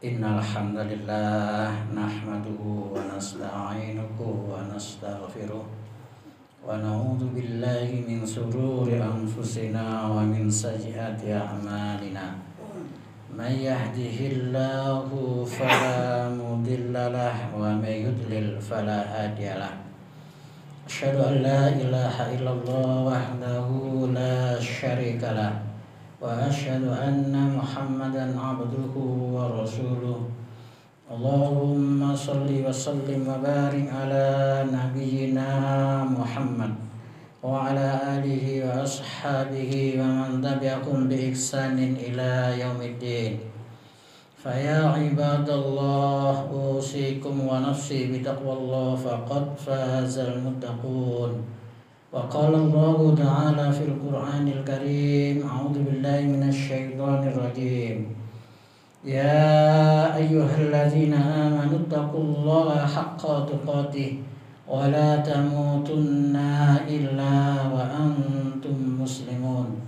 Innal hamdalillah nahmaduhu wa nasta'inuhu wa nastaghfiruh wa na'udzu billahi min shururi anfusina wa min sayyiati a'malina. May yahdihillahu fala mudilla lahu wa may yudlil fala hadiyalah. Asyhadu an la ilaha illallah wahdahu la syarika lah. Wa asyhadu anna Muhammadan abduhu wa rasuluh. Allahumma salli wa sallim wa barik ala nabiyyina Muhammad wa ala alihi wa ashabihi wa man tabi'ahum bi ihsanin ila yaumiddin. Fa ya ibadallah usikum wa nafsi bi taqwallah faqad fazal muttaqun. Wa qala Allah ta'ala fil Qur'anil Karim, a'udzu billahi minasy syaithanir rajim. Ya ayyuhalladzina amanu taqullaha haqqa tuqatih wa la tamutunna illa wa antum muslimun.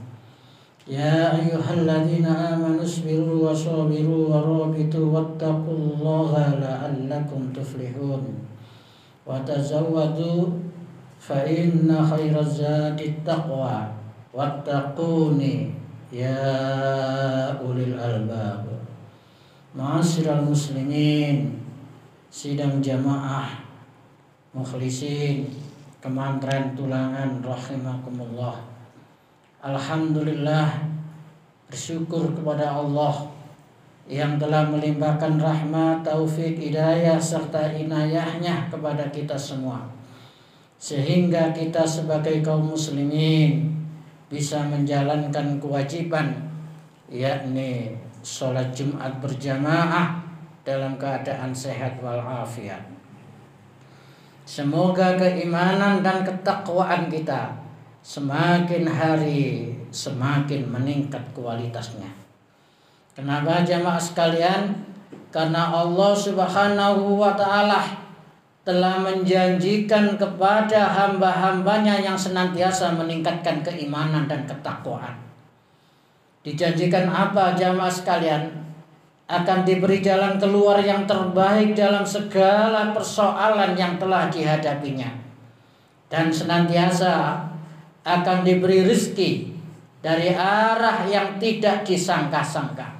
Ya ayyuhalladzina amanu isbiru wa sabiru wa rabitu wattaqullaha la'allakum tuflihun. Wa tazawwadu fa inna khairaz zadi taqwa wattaquni ya ulil albab. Ma'asyiral muslimin, sidang jamaah mukhlisin Kemantren Tulangan rahimakumullah. Alhamdulillah, bersyukur kepada Allah yang telah melimpahkan rahmat, taufik, hidayah serta inayahnya kepada kita semua, sehingga kita sebagai kaum muslimin bisa menjalankan kewajiban, yakni sholat Jumat berjamaah dalam keadaan sehat walafiat. Semoga keimanan dan ketakwaan kita semakin hari semakin meningkat kualitasnya. Kenapa jamaah sekalian? Karena Allah Subhanahu wa ta'ala telah menjanjikan kepada hamba-hambanya yang senantiasa meningkatkan keimanan dan ketakwaan. Dijanjikan apa jamaah sekalian? Akan diberi jalan keluar yang terbaik dalam segala persoalan yang telah dihadapinya, dan senantiasa akan diberi rezeki dari arah yang tidak disangka-sangka,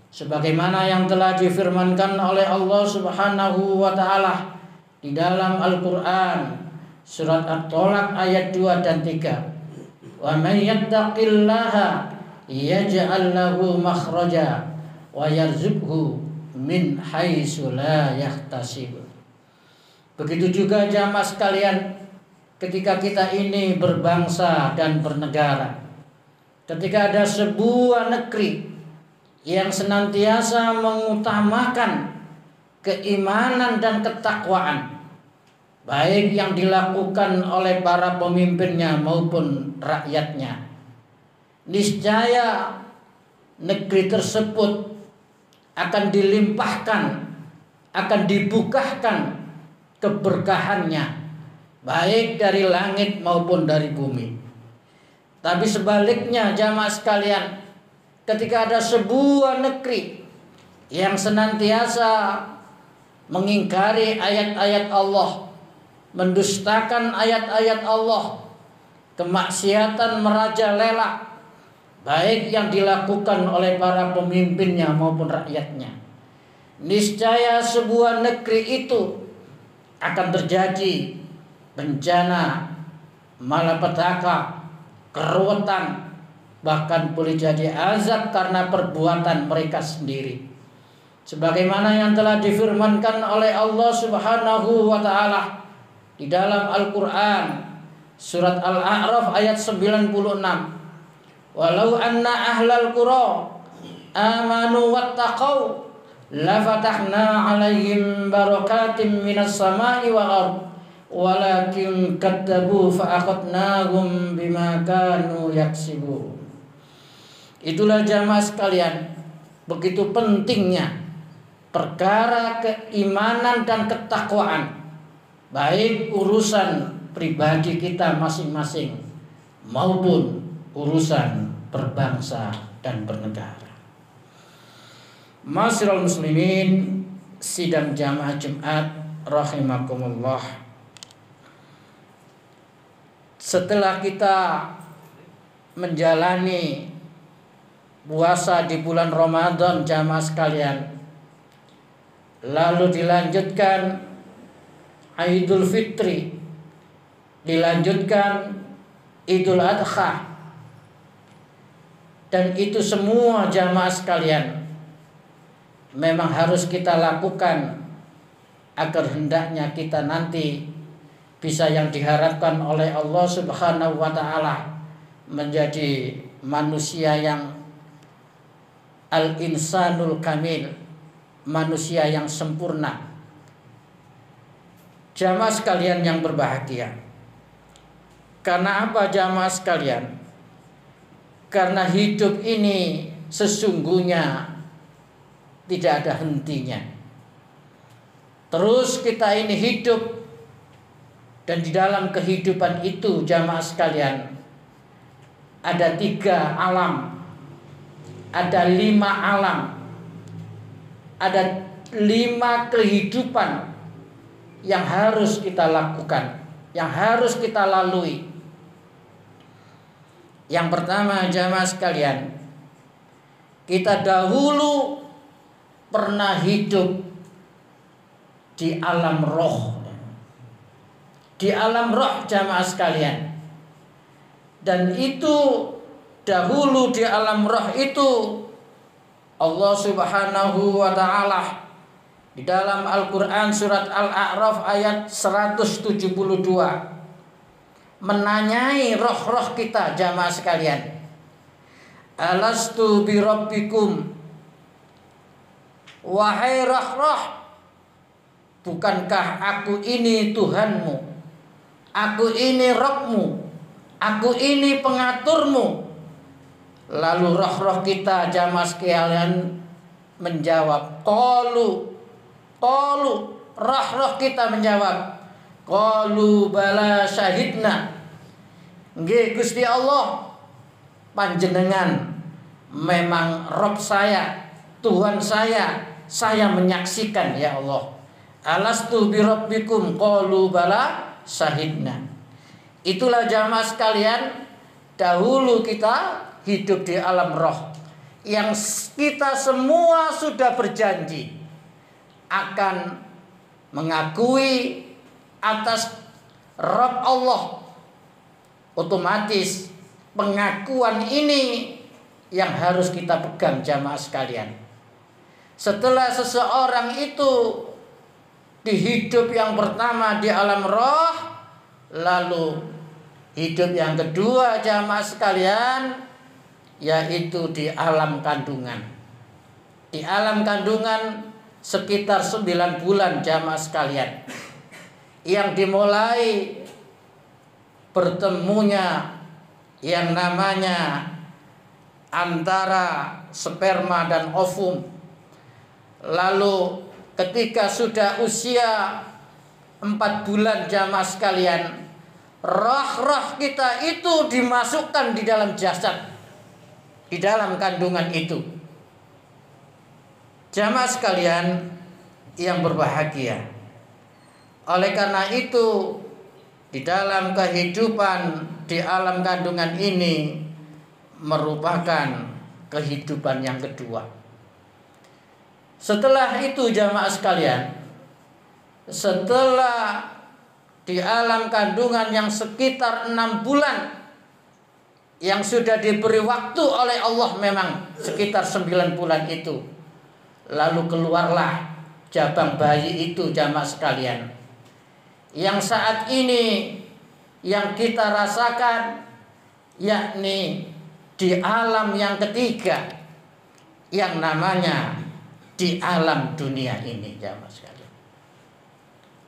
sebagaimana yang telah difirmankan oleh Allah Subhanahu wa ta'ala di dalam Al-Quran surat At-Tolak ayat 2 dan 3. Wa may yattaqillaha yaj'al lahu makhraja wa yarzuqhu min haitsu la yahtasib. Begitu juga jamaah sekalian, ketika kita ini berbangsa dan bernegara, ketika ada sebuah negeri yang senantiasa mengutamakan keimanan dan ketakwaan, baik yang dilakukan oleh para pemimpinnya maupun rakyatnya, niscaya negeri tersebut akan dilimpahkan, akan dibukakan keberkahannya, baik dari langit maupun dari bumi. Tapi sebaliknya jamaah sekalian, ketika ada sebuah negeri yang senantiasa mengingkari ayat-ayat Allah, mendustakan ayat-ayat Allah, kemaksiatan merajalela, baik yang dilakukan oleh para pemimpinnya maupun rakyatnya, niscaya sebuah negeri itu akan terjadi bencana, malapetaka, keruwetan, bahkan boleh jadi azab karena perbuatan mereka sendiri. Sebagaimana yang telah difirmankan oleh Allah Subhanahu wa ta'ala di dalam Al-Quran surat Al-A'raf ayat 96. Walau anna ahlal qura amanu wattaqau la fatahna alaihim barakatim minas samai wal ard walakin kadzabu fa akhadnahum bima kanu yaksibun. Itulah jamaah sekalian, begitu pentingnya perkara keimanan dan ketakwaan, baik urusan pribadi kita masing-masing maupun urusan berbangsa dan bernegara. Ma'asyiral muslimin, sidang jamaah Jumat rahimakumullah. Setelah kita menjalani puasa di bulan Ramadan jamaah sekalian, lalu dilanjutkan Idul Fitri, dilanjutkan Idul Adha, dan itu semua jamaah sekalian memang harus kita lakukan agar hendaknya kita nanti bisa yang diharapkan oleh Allah Subhanahu wa taala, menjadi manusia yang al-insanul kamil, manusia yang sempurna. Jamaah sekalian yang berbahagia, karena apa jamaah sekalian? Karena hidup ini sesungguhnya tidak ada hentinya. Terus kita ini hidup, dan di dalam kehidupan itu jamaah sekalian ada 3 alam, ada 5 alam, ada 5 kehidupan yang harus kita lakukan, yang harus kita lalui. Yang pertama jamaah sekalian, kita dahulu pernah hidup di alam roh. Di alam roh jamaah sekalian. Dan itu dahulu di alam roh itu Allah Subhanahu wa taala di dalam Al-Qur'an surat Al-A'raf ayat 172 menanyai roh-roh kita jamaah sekalian. Alastu birabbikum, wahai roh-roh, bukankah aku ini Tuhanmu, aku ini Rabbmu, aku ini pengaturmu? Lalu roh-roh kita jamaah sekalian menjawab, qalu, roh-roh kita menjawab, qalu bala syahidna. Nggih Gusti Allah, panjenengan memang Rabb saya, Tuhan saya menyaksikan ya Allah. Alastu birabbikum, qalu bala syahidna. Itulah jamaah sekalian, dahulu kita hidup di alam roh, yang kita semua sudah berjanji akan mengakui atas Rabb Allah. Otomatis pengakuan ini yang harus kita pegang jamaah sekalian. Setelah seseorang itu di hidup yang pertama di alam roh, lalu hidup yang kedua jamaah sekalian, yaitu di alam kandungan. Di alam kandungan sekitar 9 bulan jamaah sekalian, yang dimulai bertemunya yang namanya antara sperma dan ovum. Lalu ketika sudah usia 4 bulan jamaah sekalian, roh-roh kita itu dimasukkan di dalam jasad, di dalam kandungan itu. Jamaah sekalian yang berbahagia, oleh karena itu di dalam kehidupan di alam kandungan ini merupakan kehidupan yang kedua. Setelah itu jamaah sekalian, setelah di alam kandungan yang sekitar 6 bulan, yang sudah diberi waktu oleh Allah memang sekitar 9 bulan itu, lalu keluarlah jabang bayi itu jamaah sekalian, yang saat ini yang kita rasakan, yakni di alam yang ketiga, yang namanya di alam dunia ini jamaah sekalian.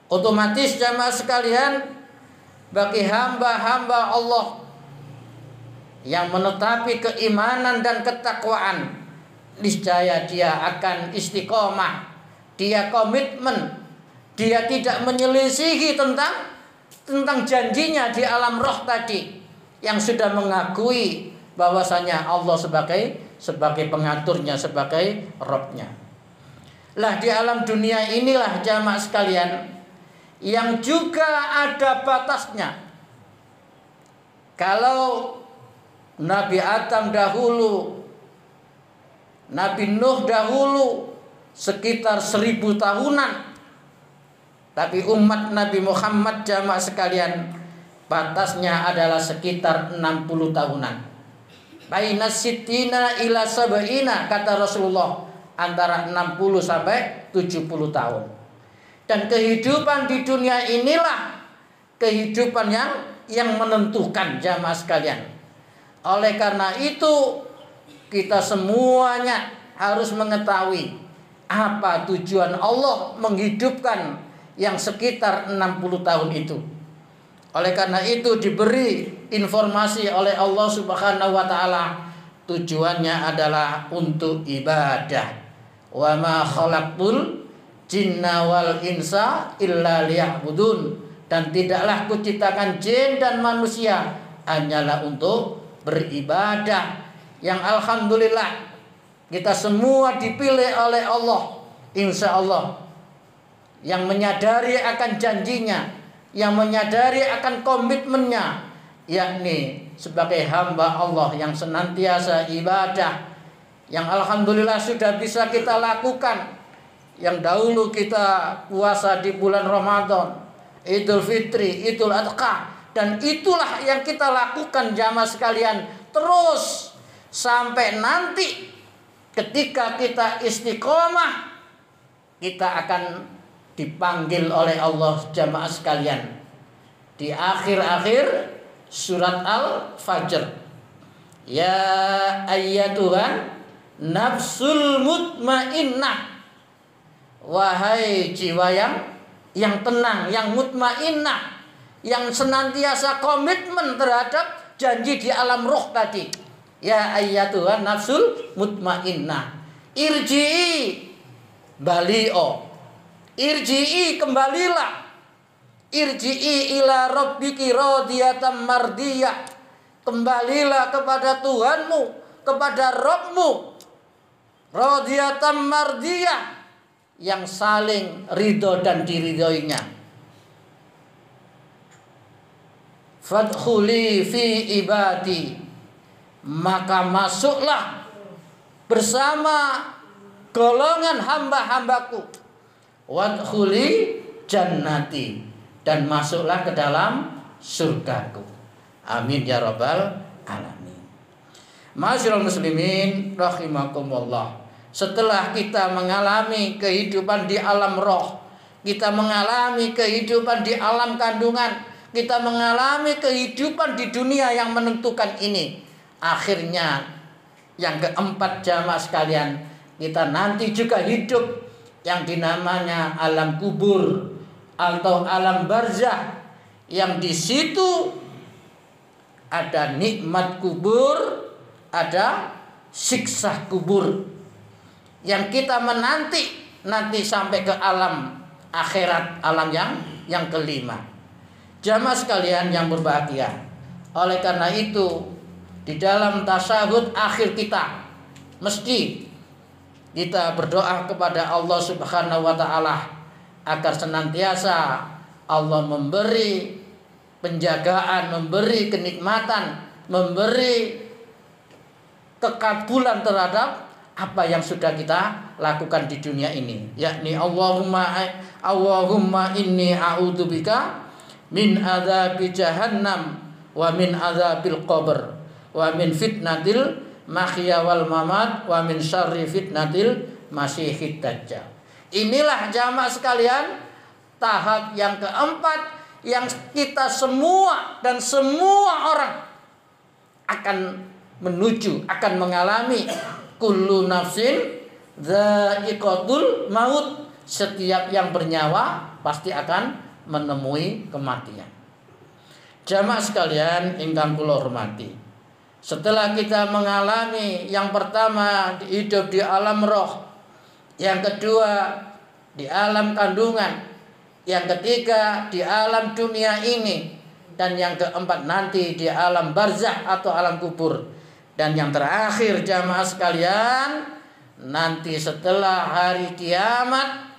Otomatis jamaah sekalian, bagi hamba-hamba Allah yang menetapi keimanan dan ketakwaan, niscaya dia akan istiqomah, dia komitmen, dia tidak menyelisihi tentang janjinya di alam roh tadi, yang sudah mengakui bahwasanya Allah sebagai pengaturnya, sebagai Rabbnya. Lah di alam dunia inilah jamaah sekalian yang juga ada batasnya. Kalau Nabi Adam dahulu, Nabi Nuh dahulu sekitar 1000 tahunan, tapi umat Nabi Muhammad jamaah sekalian batasnya adalah sekitar 60 tahunan. Baina sittina ila sab'ina, kata Rasulullah, antara 60 sampai 70 tahun. Dan kehidupan di dunia inilah kehidupan yang menentukan jamaah sekalian. Oleh karena itu kita semuanya harus mengetahui apa tujuan Allah menghidupkan yang sekitar 60 tahun itu. Oleh karena itu diberi informasi oleh Allah Subhanahu wa taala, tujuannya adalah untuk ibadah. Wa ma khalaqtul jinna wal insa illa liya'budun, dan tidaklah kuciptakan jin dan manusia hanyalah untuk beribadah. Yang alhamdulillah kita semua dipilih oleh Allah, insya Allah, yang menyadari akan janjinya, yang menyadari akan komitmennya, yakni sebagai hamba Allah yang senantiasa ibadah, yang alhamdulillah sudah bisa kita lakukan. Yang dahulu kita puasa di bulan Ramadan, Idul Fitri, Idul Adha, dan itulah yang kita lakukan jamaah sekalian terus sampai nanti ketika kita istiqomah, kita akan dipanggil oleh Allah jamaah sekalian di akhir-akhir surat Al-Fajr. Ya ayyatuhan nafsul mutmainnah, wahai jiwa yang tenang, yang mutmainnah, yang senantiasa komitmen terhadap janji di alam roh tadi. Ya ayyatuhan nafsul mutmainnah, irji'i, balio, irji'i, kembalilah, irji'i ila rabbiki radiyatan mardiyah, kembalilah kepada Tuhanmu, kepada Rabbmu, radiyatan mardiyah, yang saling ridho dan diridhoinya. Fadkhuli fi ibadi, maka masuklah bersama golongan hamba-hambaku. Wadkhuli jannati, dan masuklah ke dalam surgaku. Amin ya rabbal alamin. Ma'asyiral muslimin rahimakumullah. Setelah kita mengalami kehidupan di alam roh, kita mengalami kehidupan di alam kandungan, kita mengalami kehidupan di dunia yang menentukan ini, akhirnya yang keempat jamaah sekalian, kita nanti juga hidup yang dinamanya alam kubur atau alam barzah, yang di situ ada nikmat kubur, ada siksa kubur, yang kita menanti nanti sampai ke alam akhirat, alam yang kelima. Jamaah sekalian yang berbahagia, oleh karena itu di dalam tasyahud akhir kita mesti kita berdoa kepada Allah Subhanahu wa taala agar senantiasa Allah memberi penjagaan, memberi kenikmatan, memberi kekabulan terhadap apa yang sudah kita lakukan di dunia ini, yakni Allahumma inni a'udzubika min adzabi jahannam wa min adzabil qabr wa min fitnatil mahya wal mamat wa min syarri fitnatil masyihid dajjal. Inilah jamaah sekalian tahap yang keempat yang kita semua dan semua orang akan menuju, akan mengalami. Kullu nafsin dha'iqatul maut, setiap yang bernyawa pasti akan menemui kematian. Jamaah sekalian ingkang kula hormati, setelah kita mengalami yang pertama hidup di alam roh, yang kedua di alam kandungan, yang ketiga di alam dunia ini, dan yang keempat nanti di alam barzah atau alam kubur, dan yang terakhir jamaah sekalian nanti setelah hari kiamat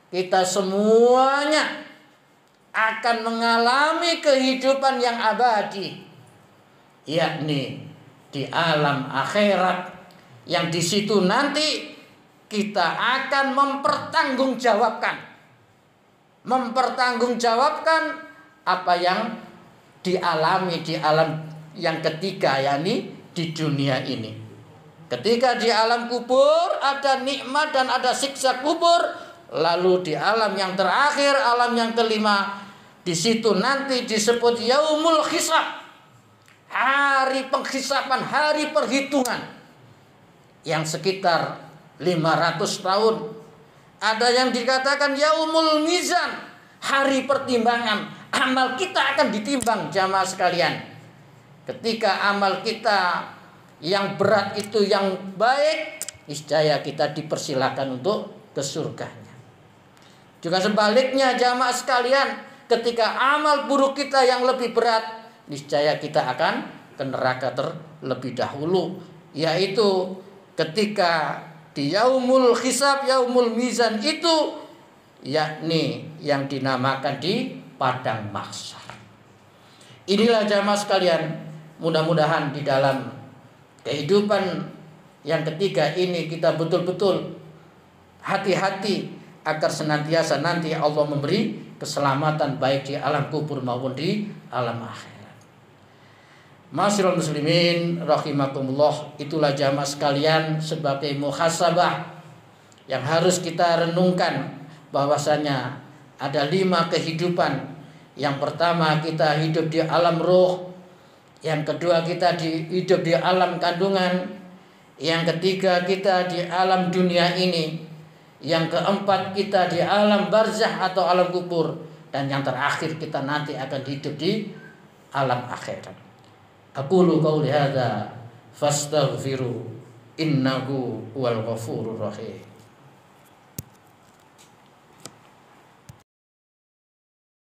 kita semuanya akan mengalami kehidupan yang abadi, yakni di alam akhirat, yang di situ nanti kita akan mempertanggungjawabkan apa yang dialami di alam yang ketiga, yakni di dunia ini. Ketika di alam kubur ada nikmat dan ada siksa kubur, lalu di alam yang terakhir, alam yang kelima, di situ nanti disebut yaumul hisab, hari penghisapan, hari perhitungan yang sekitar 500 tahun. Ada yang dikatakan yaumul mizan, hari pertimbangan. Amal kita akan ditimbang, jamaah sekalian. Ketika amal kita yang berat itu yang baik, niscaya kita dipersilakan untuk ke surganya. Juga sebaliknya, jamaah sekalian, ketika amal buruk kita yang lebih berat, niscaya kita akan ke neraka terlebih dahulu, yaitu ketika di yaumul hisab, yaumul mizan itu, yakni yang dinamakan di padang mahsyar. Inilah jamaah sekalian, mudah-mudahan di dalam kehidupan yang ketiga ini kita betul-betul hati-hati agar senantiasa nanti Allah memberi keselamatan baik di alam kubur maupun di alam akhirat. Ma'asyiral muslimin rahimakumullah, itulah jamaah sekalian sebagai muhasabah yang harus kita renungkan bahwasanya ada 5 kehidupan. Yang pertama, kita hidup di alam ruh. Yang kedua, kita hidup di alam kandungan. Yang ketiga, kita di alam dunia ini. Yang keempat, kita di alam barzah atau alam kubur. Dan yang terakhir, kita nanti akan hidup di alam akhirat. Aqulu qauli hadza fastaghfiru innahu huwal ghafurur rahim.